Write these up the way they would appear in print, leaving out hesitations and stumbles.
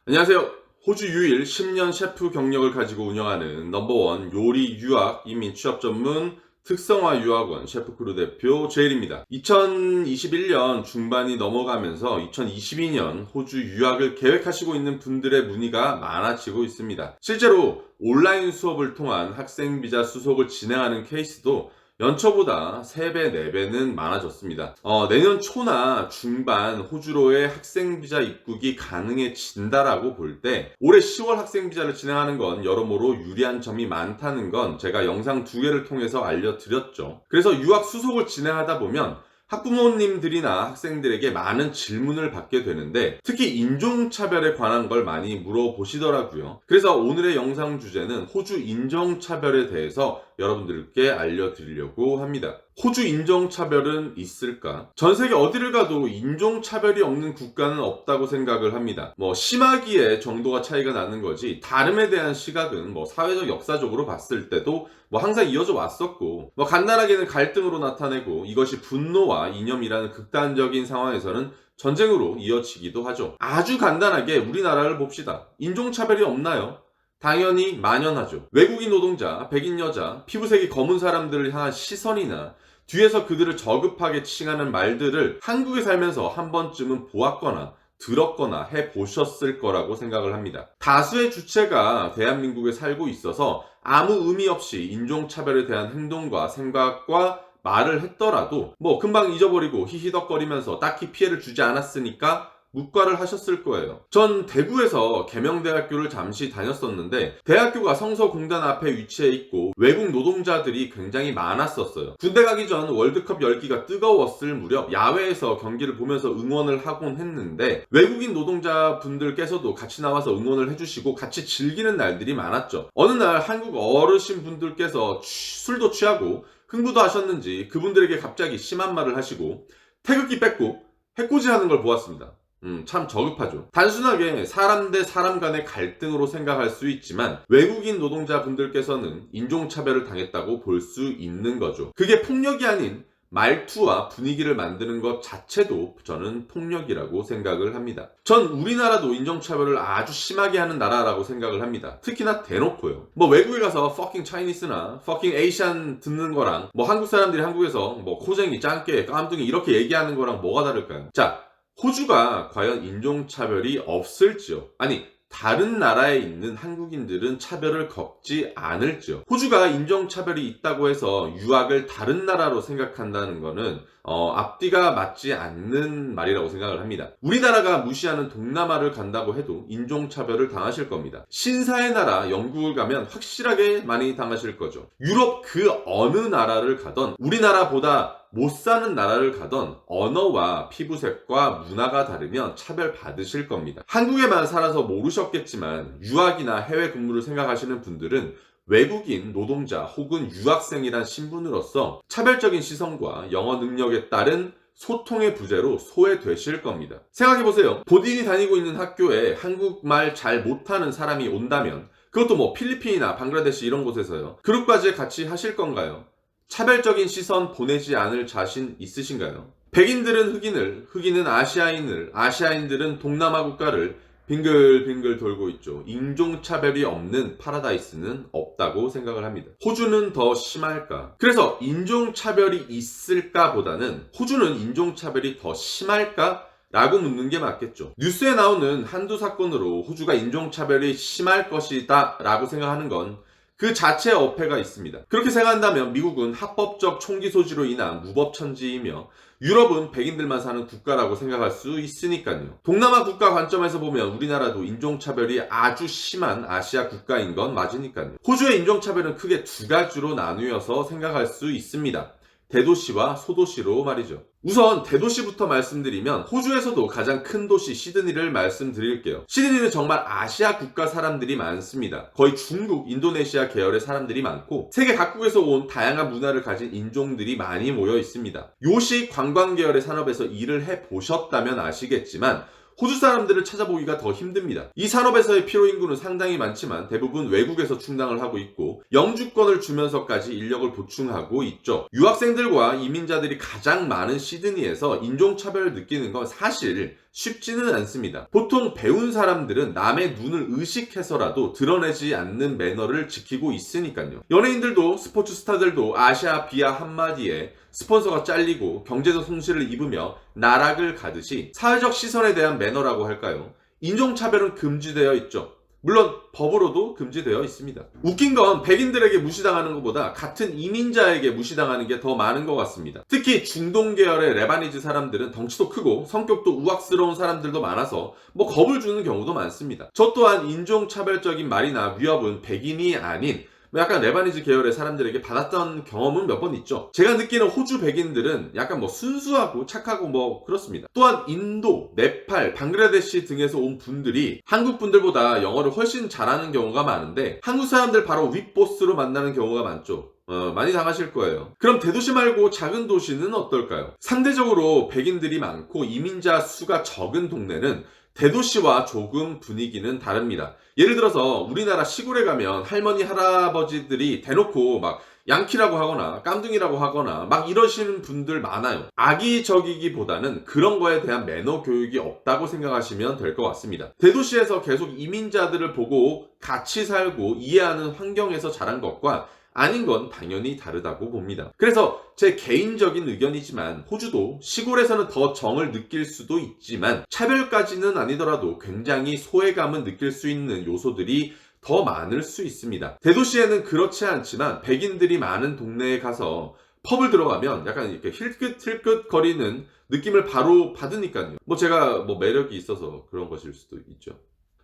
안녕하세요. 호주 유일 10년 셰프 경력을 가지고 운영하는 넘버원 요리 유학 이민 취업 전문 특성화 유학원 셰프크루 대표 제일입니다. 2021년 중반이 넘어가면서 2022년 호주 유학을 계획하시고 있는 분들의 문의가 많아지고 있습니다. 실제로 온라인 수업을 통한 학생 비자 수속을 진행하는 케이스도 연초보다 3배, 4배는 많아졌습니다. 내년 초나 중반 호주로의 학생비자 입국이 가능해진다라고 볼 때 올해 10월 학생비자를 진행하는 건 여러모로 유리한 점이 많다는 건 제가 영상 2개를 통해서 알려드렸죠. 그래서 유학 수속을 진행하다 보면 학부모님들이나 학생들에게 많은 질문을 받게 되는데 특히 인종차별에 관한 걸 많이 물어보시더라고요. 그래서 오늘의 영상 주제는 호주 인종차별에 대해서 여러분들께 알려드리려고 합니다. 호주 인종차별은 있을까? 전 세계 어디를 가도 인종차별이 없는 국가는 없다고 생각을 합니다. 심하기에 정도가 차이가 나는 거지 다름에 대한 시각은 사회적 역사적으로 봤을 때도 항상 이어져 왔었고 간단하게는 갈등으로 나타내고 이것이 분노와 이념이라는 극단적인 상황에서는 전쟁으로 이어지기도 하죠. 아주 간단하게 우리나라를 봅시다. 인종차별이 없나요? 당연히 만연하죠. 외국인 노동자, 백인 여자, 피부색이 검은 사람들을 향한 시선이나 뒤에서 그들을 저급하게 칭하는 말들을 한국에 살면서 한 번쯤은 보았거나 들었거나 해보셨을 거라고 생각을 합니다. 다수의 주체가 대한민국에 살고 있어서 아무 의미 없이 인종차별에 대한 행동과 생각과 말을 했더라도 금방 잊어버리고 히히덕거리면서 딱히 피해를 주지 않았으니까 묵과를 하셨을 거예요. 전 대구에서 계명대학교를 잠시 다녔었는데 대학교가 성서공단 앞에 위치해 있고 외국 노동자들이 굉장히 많았었어요. 군대 가기 전 월드컵 열기가 뜨거웠을 무렵 야외에서 경기를 보면서 응원을 하곤 했는데 외국인 노동자분들께서도 같이 나와서 응원을 해주시고 같이 즐기는 날들이 많았죠. 어느 날 한국 어르신 분들께서 술도 취하고 흥부도 하셨는지 그분들에게 갑자기 심한 말을 하시고 태극기 뺏고 해코지하는 걸 보았습니다. 참 저급하죠. 단순하게 사람 대 사람 간의 갈등으로 생각할 수 있지만 외국인 노동자분들께서는 인종차별을 당했다고 볼 수 있는 거죠. 그게 폭력이 아닌 말투와 분위기를 만드는 것 자체도 저는 폭력이라고 생각을 합니다. 전 우리나라도 인종차별을 아주 심하게 하는 나라라고 생각을 합니다. 특히나 대놓고요. 외국에 가서 fucking Chinese나 fucking Asian 듣는 거랑 한국 사람들이 한국에서 코쟁이, 짱깨, 깜둥이 이렇게 얘기하는 거랑 뭐가 다를까요? 자, 호주가 과연 인종차별이 없을지요? 아니, 다른 나라에 있는 한국인들은 차별을 겪지 않을지요? 호주가 인종차별이 있다고 해서 유학을 다른 나라로 생각한다는 거는 앞뒤가 맞지 않는 말이라고 생각을 합니다. 우리나라가 무시하는 동남아를 간다고 해도 인종차별을 당하실 겁니다. 신사의 나라 영국을 가면 확실하게 많이 당하실 거죠. 유럽 그 어느 나라를 가던 우리나라보다 못 사는 나라를 가던 언어와 피부색과 문화가 다르면 차별받으실 겁니다. 한국에만 살아서 모르셨겠지만 유학이나 해외 근무를 생각하시는 분들은 외국인 노동자 혹은 유학생이란 신분으로서 차별적인 시선과 영어 능력에 따른 소통의 부재로 소외되실 겁니다. 생각해보세요. 본인이 다니고 있는 학교에 한국말 잘 못하는 사람이 온다면 그것도 필리핀이나 방글라데시 이런 곳에서요. 그룹까지 같이 하실 건가요? 차별적인 시선 보내지 않을 자신 있으신가요? 백인들은 흑인을, 흑인은 아시아인을, 아시아인들은 동남아 국가를 빙글빙글 돌고 있죠. 인종차별이 없는 파라다이스는 없다고 생각을 합니다. 호주는 더 심할까? 그래서 인종차별이 있을까 보다는 호주는 인종차별이 더 심할까? 라고 묻는 게 맞겠죠. 뉴스에 나오는 한두 사건으로 호주가 인종차별이 심할 것이다 라고 생각하는 건 그 자체의 어폐가 있습니다. 그렇게 생각한다면 미국은 합법적 총기 소지로 인한 무법천지이며 유럽은 백인들만 사는 국가라고 생각할 수 있으니까요. 동남아 국가 관점에서 보면 우리나라도 인종차별이 아주 심한 아시아 국가인 건 맞으니까요. 호주의 인종차별은 크게 두 가지로 나누어서 생각할 수 있습니다. 대도시와 소도시로 말이죠. 우선 대도시부터 말씀드리면 호주에서도 가장 큰 도시 시드니를 말씀드릴게요. 시드니는 정말 아시아 국가 사람들이 많습니다. 거의 중국, 인도네시아 계열의 사람들이 많고 세계 각국에서 온 다양한 문화를 가진 인종들이 많이 모여 있습니다. 요식 관광 계열의 산업에서 일을 해보셨다면 아시겠지만 호주 사람들을 찾아보기가 더 힘듭니다. 이 산업에서의 필요인구는 상당히 많지만 대부분 외국에서 충당을 하고 있고 영주권을 주면서까지 인력을 보충하고 있죠. 유학생들과 이민자들이 가장 많은 시드니에서 인종차별을 느끼는 건 사실 쉽지는 않습니다. 보통 배운 사람들은 남의 눈을 의식해서라도 드러내지 않는 매너를 지키고 있으니까요. 연예인들도 스포츠 스타들도 아시아 비하 한마디에 스폰서가 잘리고 경제적 손실을 입으며 나락을 가듯이 사회적 시선에 대한 매너라고 할까요? 인종차별은 금지되어 있죠. 물론 법으로도 금지되어 있습니다. 웃긴 건 백인들에게 무시당하는 것보다 같은 이민자에게 무시당하는 게 더 많은 것 같습니다. 특히 중동 계열의 레바니즈 사람들은 덩치도 크고 성격도 우악스러운 사람들도 많아서 겁을 주는 경우도 많습니다. 저 또한 인종차별적인 말이나 위협은 백인이 아닌 약간 레바니즈 계열의 사람들에게 받았던 경험은 몇 번 있죠. 제가 느끼는 호주 백인들은 약간 순수하고 착하고 그렇습니다. 또한 인도, 네팔, 방글라데시 등에서 온 분들이 한국 분들보다 영어를 훨씬 잘하는 경우가 많은데 한국 사람들 바로 윗보스로 만나는 경우가 많죠. 많이 당하실 거예요. 그럼 대도시 말고 작은 도시는 어떨까요? 상대적으로 백인들이 많고 이민자 수가 적은 동네는 대도시와 조금 분위기는 다릅니다. 예를 들어서 우리나라 시골에 가면 할머니, 할아버지들이 대놓고 양키라고 하거나 깜둥이라고 하거나 이러시는 분들 많아요. 악의적이기보다는 그런 거에 대한 매너 교육이 없다고 생각하시면 될 것 같습니다. 대도시에서 계속 이민자들을 보고 같이 살고 이해하는 환경에서 자란 것과 아닌 건 당연히 다르다고 봅니다. 그래서 제 개인적인 의견이지만 호주도 시골에서는 더 정을 느낄 수도 있지만 차별까지는 아니더라도 굉장히 소외감은 느낄 수 있는 요소들이 더 많을 수 있습니다. 대도시에는 그렇지 않지만 백인들이 많은 동네에 가서 펍을 들어가면 약간 이렇게 힐끗힐끗 거리는 느낌을 바로 받으니까요. 제가 매력이 있어서 그런 것일 수도 있죠.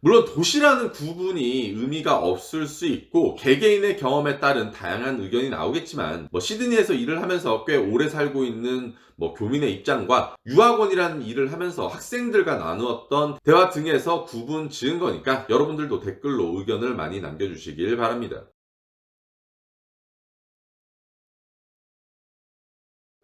물론 도시라는 구분이 의미가 없을 수 있고 개개인의 경험에 따른 다양한 의견이 나오겠지만 시드니에서 일을 하면서 꽤 오래 살고 있는 교민의 입장과 유학원이라는 일을 하면서 학생들과 나누었던 대화 등에서 구분 지은 거니까 여러분들도 댓글로 의견을 많이 남겨주시길 바랍니다.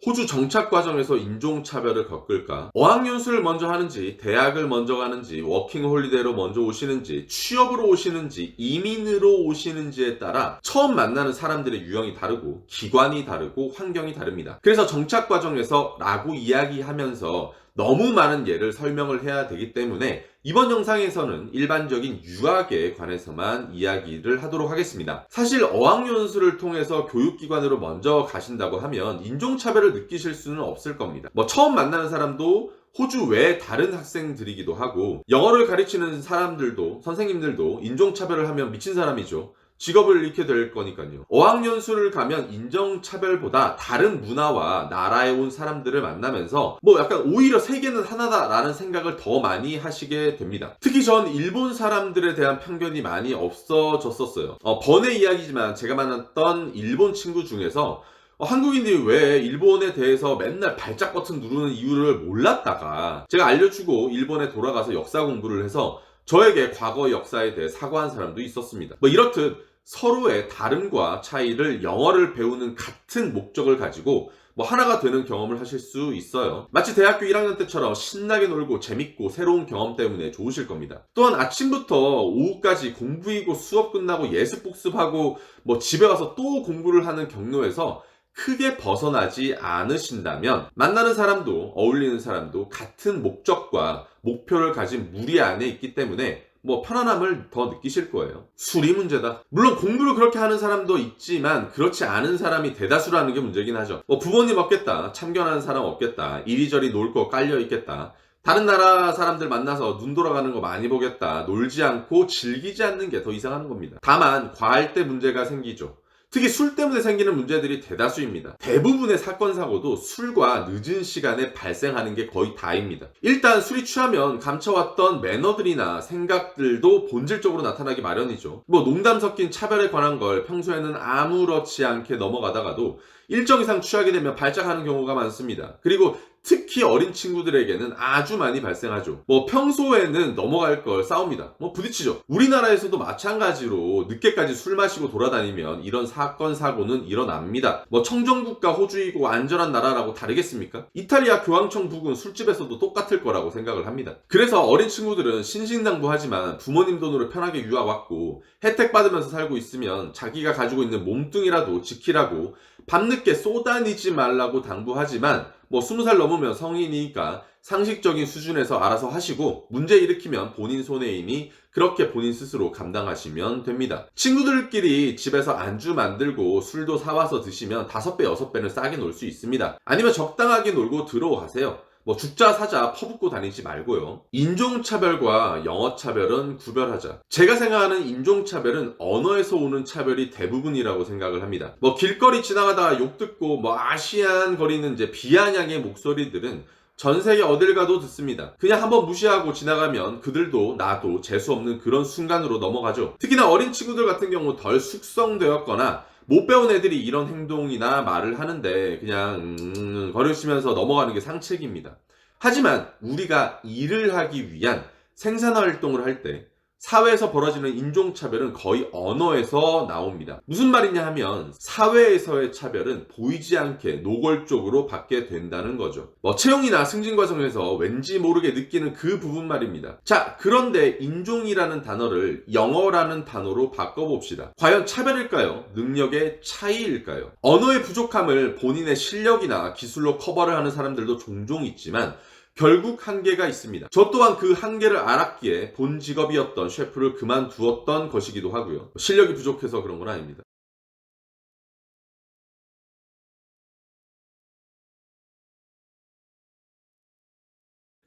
호주 정착 과정에서 인종차별을 겪을까? 어학연수를 먼저 하는지, 대학을 먼저 가는지, 워킹홀리데이로 먼저 오시는지, 취업으로 오시는지, 이민으로 오시는지에 따라 처음 만나는 사람들의 유형이 다르고, 기관이 다르고, 환경이 다릅니다. 그래서 정착 과정에서 라고 이야기하면서 너무 많은 예를 설명을 해야 되기 때문에 이번 영상에서는 일반적인 유학에 관해서만 이야기를 하도록 하겠습니다. 사실 어학연수를 통해서 교육기관으로 먼저 가신다고 하면 인종차별을 느끼실 수는 없을 겁니다. 처음 만나는 사람도 호주 외 다른 학생들이기도 하고 영어를 가르치는 사람들도 선생님들도 인종차별을 하면 미친 사람이죠. 직업을 잃게 될 거니까요. 어학연수를 가면 인종차별보다 다른 문화와 나라에 온 사람들을 만나면서 약간 오히려 세계는 하나다라는 생각을 더 많이 하시게 됩니다. 특히 전 일본 사람들에 대한 편견이 많이 없어졌었어요. 번외 이야기지만 제가 만났던 일본 친구 중에서 한국인들이 왜 일본에 대해서 맨날 발작 버튼 누르는 이유를 몰랐다가 제가 알려주고 일본에 돌아가서 역사 공부를 해서 저에게 과거 역사에 대해 사과한 사람도 있었습니다. 이렇듯 서로의 다름과 차이를 영어를 배우는 같은 목적을 가지고 하나가 되는 경험을 하실 수 있어요. 마치 대학교 1학년 때처럼 신나게 놀고 재밌고 새로운 경험 때문에 좋으실 겁니다. 또한 아침부터 오후까지 공부이고 수업 끝나고 예습 복습하고 집에 와서 또 공부를 하는 경로에서 크게 벗어나지 않으신다면 만나는 사람도 어울리는 사람도 같은 목적과 목표를 가진 무리 안에 있기 때문에 편안함을 더 느끼실 거예요. 술이 문제다. 물론 공부를 그렇게 하는 사람도 있지만 그렇지 않은 사람이 대다수라는 게 문제긴 하죠. 부모님 없겠다, 참견하는 사람 없겠다, 이리저리 놀 거 깔려 있겠다, 다른 나라 사람들 만나서 눈 돌아가는 거 많이 보겠다, 놀지 않고 즐기지 않는 게 더 이상한 겁니다. 다만 과할 때 문제가 생기죠. 특히 술 때문에 생기는 문제들이 대다수입니다. 대부분의 사건 사고도 술과 늦은 시간에 발생하는 게 거의 다입니다. 일단 술이 취하면 감춰왔던 매너들이나 생각들도 본질적으로 나타나기 마련이죠. 농담 섞인 차별에 관한 걸 평소에는 아무렇지 않게 넘어가다가도 일정 이상 취하게 되면 발작하는 경우가 많습니다. 그리고 특히 어린 친구들에게는 아주 많이 발생하죠. 평소에는 넘어갈 걸 싸웁니다. 부딪히죠. 우리나라에서도 마찬가지로 늦게까지 술 마시고 돌아다니면 이런 사건 사고는 일어납니다. 청정국가 호주이고 안전한 나라라고 다르겠습니까? 이탈리아 교황청 부근 술집에서도 똑같을 거라고 생각을 합니다. 그래서 어린 친구들은 신신당부하지만 부모님 돈으로 편하게 유학 왔고 혜택 받으면서 살고 있으면 자기가 가지고 있는 몸뚱이라도 지키라고 밤늦게 쏘다니지 말라고 당부하지만 20살 넘으면 성인이니까 상식적인 수준에서 알아서 하시고 문제 일으키면 본인 손해이니 그렇게 본인 스스로 감당하시면 됩니다. 친구들끼리 집에서 안주 만들고 술도 사와서 드시면 5배, 6배는 싸게 놀 수 있습니다. 아니면 적당하게 놀고 들어가세요. 죽자 사자 퍼붓고 다니지 말고요. 인종차별과 영어차별은 구별하자. 제가 생각하는 인종차별은 언어에서 오는 차별이 대부분이라고 생각을 합니다. 길거리 지나가다가 욕 듣고 아시안 거리는 이제 비아냥의 목소리들은 전 세계 어딜 가도 듣습니다. 그냥 한번 무시하고 지나가면 그들도 나도 재수없는 그런 순간으로 넘어가죠. 특히나 어린 친구들 같은 경우 덜 숙성되었거나 못 배운 애들이 이런 행동이나 말을 하는데 그냥 거르시면서 넘어가는 게 상책입니다. 하지만 우리가 일을 하기 위한 생산활동을 할 때 사회에서 벌어지는 인종차별은 거의 언어에서 나옵니다. 무슨 말이냐 하면 사회에서의 차별은 보이지 않게 노골적으로 받게 된다는 거죠. 채용이나 승진 과정에서 왠지 모르게 느끼는 그 부분 말입니다. 자, 그런데 인종이라는 단어를 영어라는 단어로 바꿔봅시다. 과연 차별일까요? 능력의 차이일까요? 언어의 부족함을 본인의 실력이나 기술로 커버를 하는 사람들도 종종 있지만 결국 한계가 있습니다. 저 또한 그 한계를 알았기에 본 직업이었던 셰프를 그만두었던 것이기도 하고요. 실력이 부족해서 그런 건 아닙니다.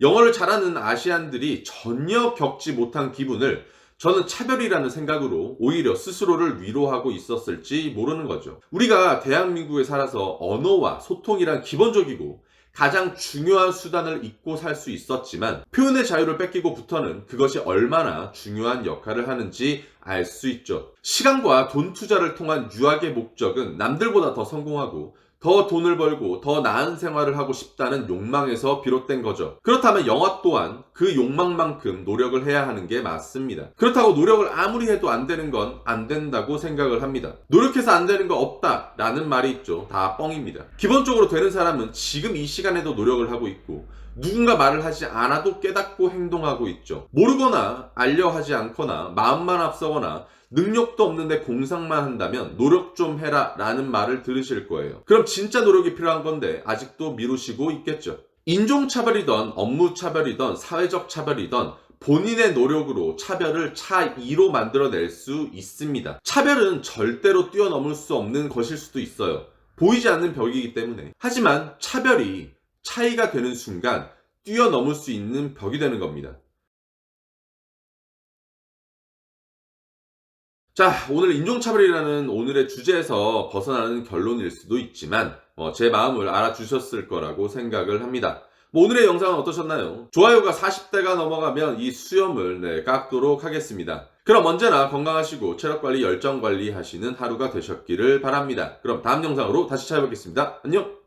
영어를 잘하는 아시안들이 전혀 겪지 못한 기분을 저는 차별이라는 생각으로 오히려 스스로를 위로하고 있었을지 모르는 거죠. 우리가 대한민국에 살아서 언어와 소통이란 기본적이고 가장 중요한 수단을 잊고 살 수 있었지만 표현의 자유를 뺏기고부터는 그것이 얼마나 중요한 역할을 하는지 알 수 있죠. 시간과 돈 투자를 통한 유학의 목적은 남들보다 더 성공하고 더 돈을 벌고 더 나은 생활을 하고 싶다는 욕망에서 비롯된 거죠. 그렇다면 영어 또한 그 욕망만큼 노력을 해야 하는 게 맞습니다. 그렇다고 노력을 아무리 해도 안 되는 건 안 된다고 생각을 합니다. 노력해서 안 되는 거 없다 라는 말이 있죠. 다 뻥입니다. 기본적으로 되는 사람은 지금 이 시간에도 노력을 하고 있고 누군가 말을 하지 않아도 깨닫고 행동하고 있죠. 모르거나 알려 하지 않거나 마음만 앞서거나 능력도 없는데 공상만 한다면 노력 좀 해라 라는 말을 들으실 거예요. 그럼 진짜 노력이 필요한 건데 아직도 미루시고 있겠죠. 인종차별이든 업무차별이든 사회적 차별이든 본인의 노력으로 차별을 차이로 만들어낼 수 있습니다. 차별은 절대로 뛰어넘을 수 없는 것일 수도 있어요. 보이지 않는 벽이기 때문에. 하지만 차별이 차이가 되는 순간 뛰어넘을 수 있는 벽이 되는 겁니다. 자, 오늘 인종차별이라는 오늘의 주제에서 벗어나는 결론일 수도 있지만 제 마음을 알아주셨을 거라고 생각을 합니다. 오늘의 영상은 어떠셨나요? 좋아요가 40대가 넘어가면 이 수염을 깎도록 하겠습니다. 그럼 언제나 건강하시고 체력관리, 열정관리 하시는 하루가 되셨기를 바랍니다. 그럼 다음 영상으로 다시 찾아뵙겠습니다. 안녕!